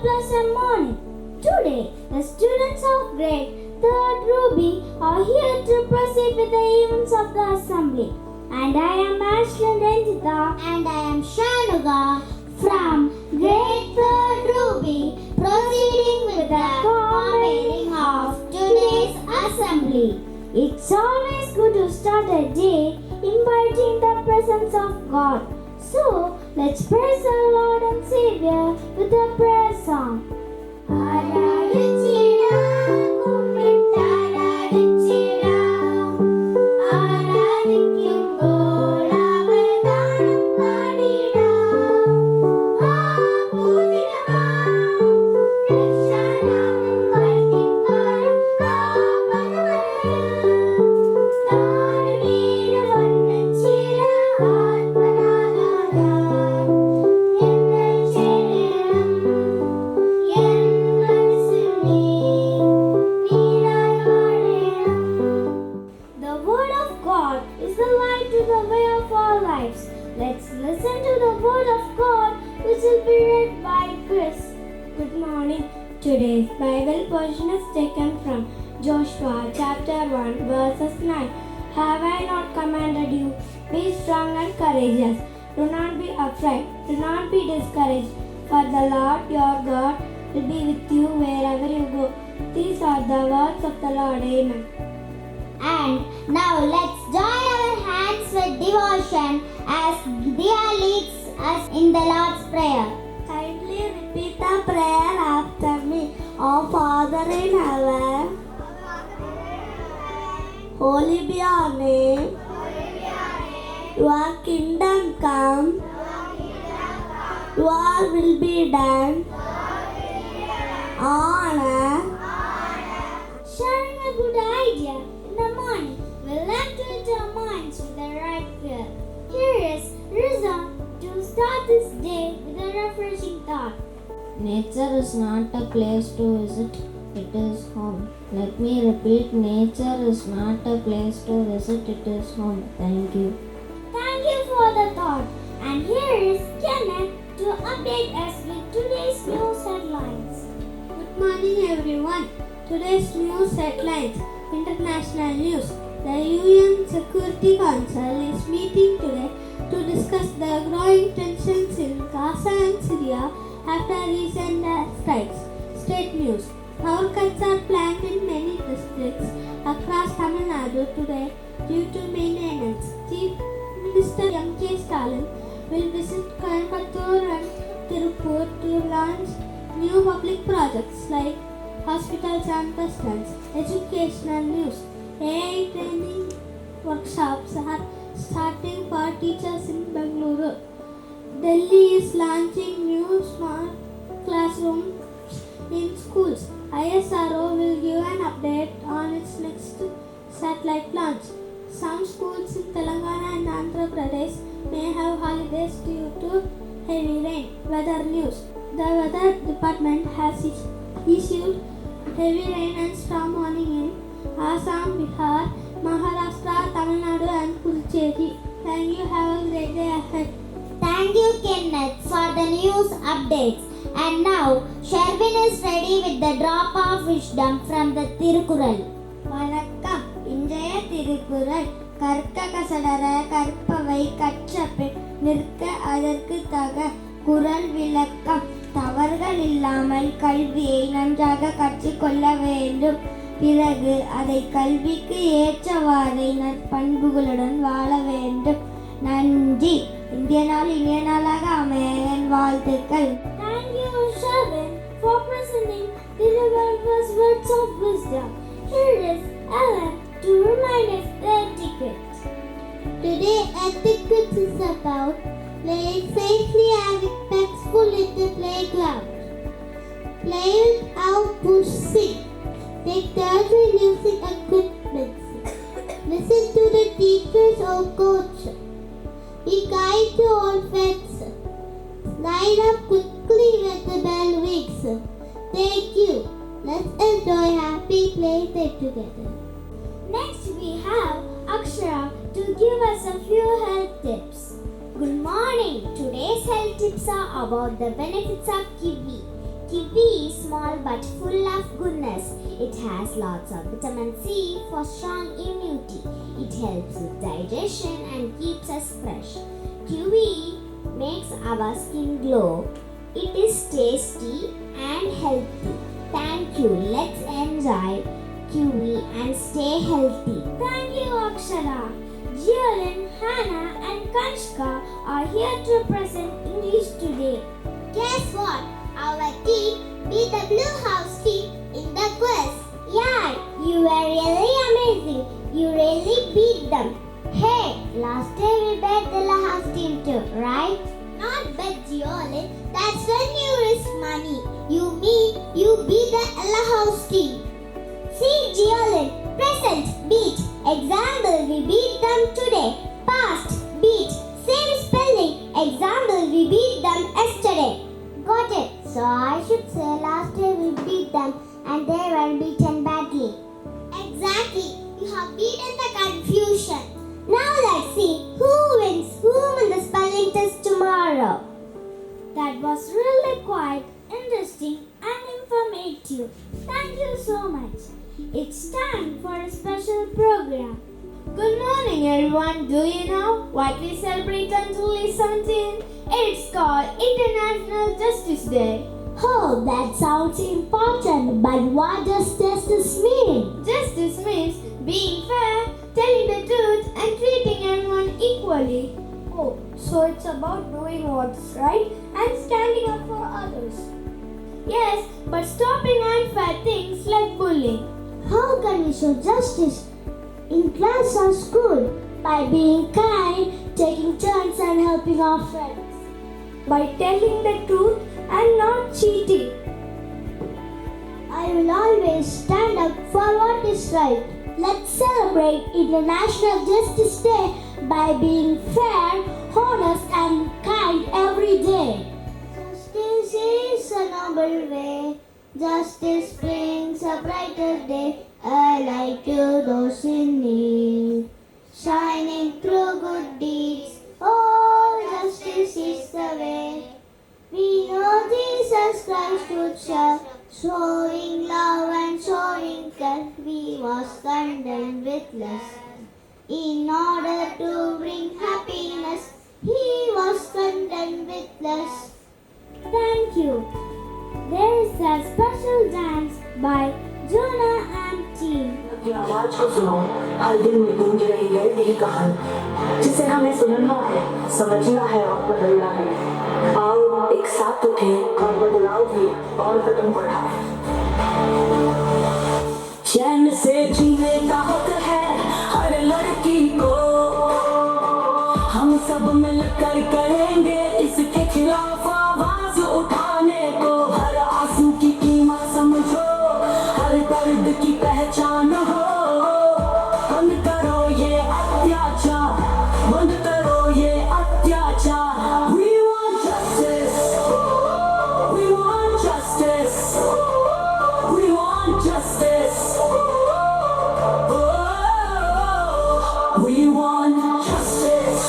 pleasant morning. Today, the students of grade 3rd Ruby are here to proceed with the events of the assembly. And I am Ashley Ranjita And I am Shanuga from grade 3rd Ruby, proceeding with the commenting of today's assembly. It's always good to start a day inviting the presence of God. So, let's praise our Lord and Savior with a prayer song. Let's listen to the word of God, which will be read by Chris. Good morning. Today's Bible portion is taken from Joshua chapter 1 verses 9. Have I not commanded you? Be strong and courageous. Do not be afraid. Do not be discouraged. For the Lord your God will be with you wherever you go. These are the words of the Lord. Amen. And now let's join our hands with devotion as Dia leads us in the Lord's Prayer. Kindly repeat the prayer after me. Our Father in heaven, holy be your name. Your kingdom come. Your will be done on earth. Sharing a good idea in the morning will activate our minds with the right fear. Here is Riza to start this day with a refreshing thought. Nature is not a place to visit, it is home. Let me repeat, nature is not a place to visit, it is home. Thank you. Thank you for the thought. And here is Kenneth to update us with today's news headlines. Good morning everyone. Today's news headlines. International news. The UN Security Council is meeting today to discuss the growing tensions in Gaza and Syria after recent strikes. State news. Power cuts are planned in many districts across Tamil Nadu today due to maintenance. Chief Minister M.K. Stalin will visit Coimbatore and Tirupur to launch new public projects like hospitals and bus stands. Educational news. AI training workshops are starting for teachers in Bengaluru. Delhi is launching new smart classrooms in schools. ISRO will give an update on its next satellite launch. Some schools in Telangana and Andhra Pradesh may have holidays due to heavy rain. Weather news. The weather department has issued heavy rain and storm warning in Assam, Bihar, Maharashtra, Tamil Nadu and Puducherry. Thank you. Have a great day ahead. Thank you, Kenneth, for the news updates. And now, Sherwin is ready with the drop of wisdom from the Tirukural. வணக்கம். இன்றைய திருக்குறள் கற்க கசடர கற்பவை கற்றபின் நிற்க அதற்கு தக. குறள் விளக்கம். தவறுகள் இல்லாமல் கல்வியை நன்றாக கற்றுக்கொள்ள வேண்டும். பிறகு அதை கல்விக்கு ஏற்றவாறு நற்பண்புகளுடன் வாழ வேண்டும். நன்றி. இந்திய நாள் இனிய நாளாக அமைய என் வாழ்த்துக்கள். Thank you, Sherwin, for presenting the reverse words of wisdom. Here is Ellen to remind us the etiquette. Today, etiquette is about playing safely and respectfully in the playground. Play without pushing. Take turns with using equipment. Listen to the teachers or coach. Be kind to all friends. Line up quickly when the bell rings. Thank you. Let's enjoy happy playtime together. Next we have Akshara to give us a few health tips. Good morning. Today's health tips are about the benefits of kiwi. Kiwi is small but full of goodness. It has lots of vitamin C for strong immunity. It helps with digestion and keeps us fresh. Kiwi makes our skin glow. It is tasty and healthy. Thank you. Let's enjoy kiwi and stay healthy. Thank you, Akshara. Jialin, Hannah and Kanshka are here to present English today. Guess what? Our team beat the Blue House team in the quiz. Yeah, you were really amazing. You really beat them. Hey, last day we bet the La House team too, right? Not bet, Jiolin. That's when you risk money. You mean you beat the Ella House team. See, Jiolin, present, beat. Example, we beat them today. Past, beat. Same spelling. Example, we beat them yesterday. Got it. So I should say last day we beat them and they were beaten badly. Exactly. You have beaten the confusion. Now let's see who wins whom in the spelling test tomorrow. That was really quite interesting and informative. Thank you so much. It's time for a special program. Good morning, everyone. Do you know what we celebrate on July 17? It's called International Justice Day. Oh, that sounds important, but what does justice mean? Justice means being fair, telling the truth, and treating everyone equally. Oh, so it's about doing what's right and standing up for others. Yes, but stopping unfair things like bullying. How can we show justice in class or school? By being kind, taking turns and helping our friends. By telling the truth and not cheating. I will always stand up for what is right. Let's celebrate International Justice Day by being fair, honest and kind every day. Justice is a noble way. Justice brings a brighter day. A light to those in need, shining through good deeds. Oh, justice is the way. We know Jesus Christ would share, showing love and showing care. We must condemn with less. In order to bring happiness, He was condemned with less. Thank you. There is a special dance by Jonah and team. की आवाज को सुनो, हर दिन में गूंज रही है यही कहानी, जिसे हमें सुनना है, समझना है और बदलना है। आओ एक साथ उठें और बदलाव की और कदम बढ़ाएं। चैन से जीने का हक है हर लड़की को, हम सब मिलकर करेंगे इसके खिलाफ आवाज उठाने को। हर आंसू की कीमत समझो, हर दर्द की पहचान हो। बंद करो ये अत्याचार, बंद करो ये अत्याचार। We want justice, we want justice, we want justice. Oh, we want justice.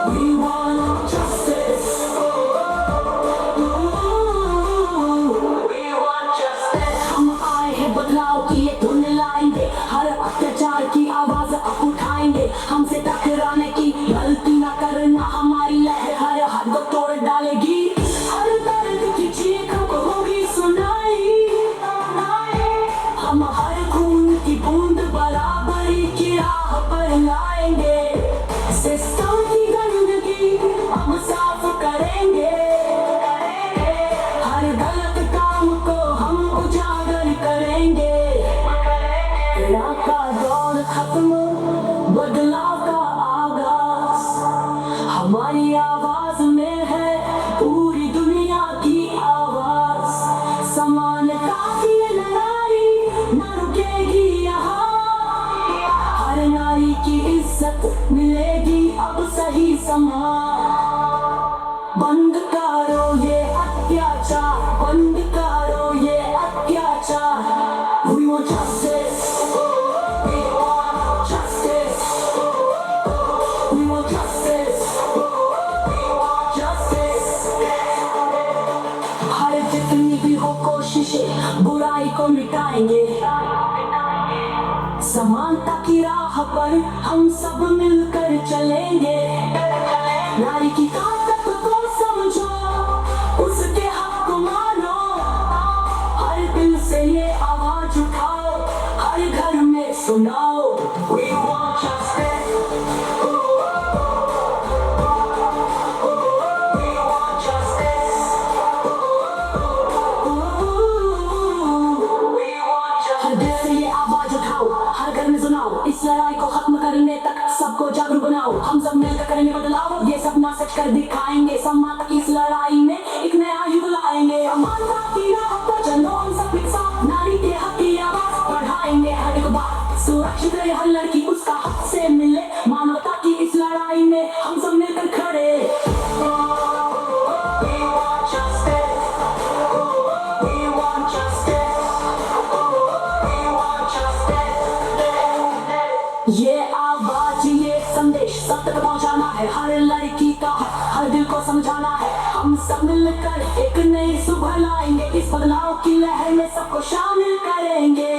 We want justice. We want justice. हम आए हैं बदलाव की ये धुन लाएंगे, हर अत्याचार की आवाज अब उठाएंगे। हमसे टकराने की गलती ना करना, हमारी लहर हर हद को तोड़ डालेगी। हर दर्द की चीख को होगी सुनाई, हम हर खून की बूंद बराबरी की राह पर लाएंगे। सिस्टम की गंदगी हम साफ करेंगे, हर गलत काम को हम उजागर करेंगे। का दौर खत्म बुराई को मिटाएंगे। समानता की राह पर हम सब मिलकर चलेंगे। नारी की ताकत को समझो, उसके हक को मानो, हर दिल से ये आवाज उठाओ, हर घर में सुनाओ। We want justice. We want justice. We want justice. हर दिल से ये आवाज उठाओ, हर घर में सुनाओ, इस लड़ाई को खत्म करने तक सबको जागरूक बनाओ। हम सब मिलकर करेंगे बदलाव, ये सपना सच कर दिखाएंगे। समानता की इस लड़ाई में एक नया युग लाएंगे। समानता की राह पर चलो हम सब एक साथ, नारी के हक की आवाज बढ़ाएंगे। हर एक बात सुरक्षित रहे, हर लड़की उसका हक से मिले। मानवता की इस लड़ाई में हम सब मिलकर खड़े। We want justice. We want justice. We want justice. ये आवाज, ये संदेश सब तक पहुंचाना है। हर लड़की का हक, हर दिल को समझाना है। हम सब मिलकर एक नई सुबह लाएंगे। इस बदलाव की लहर में सबको शामिल करेंगे।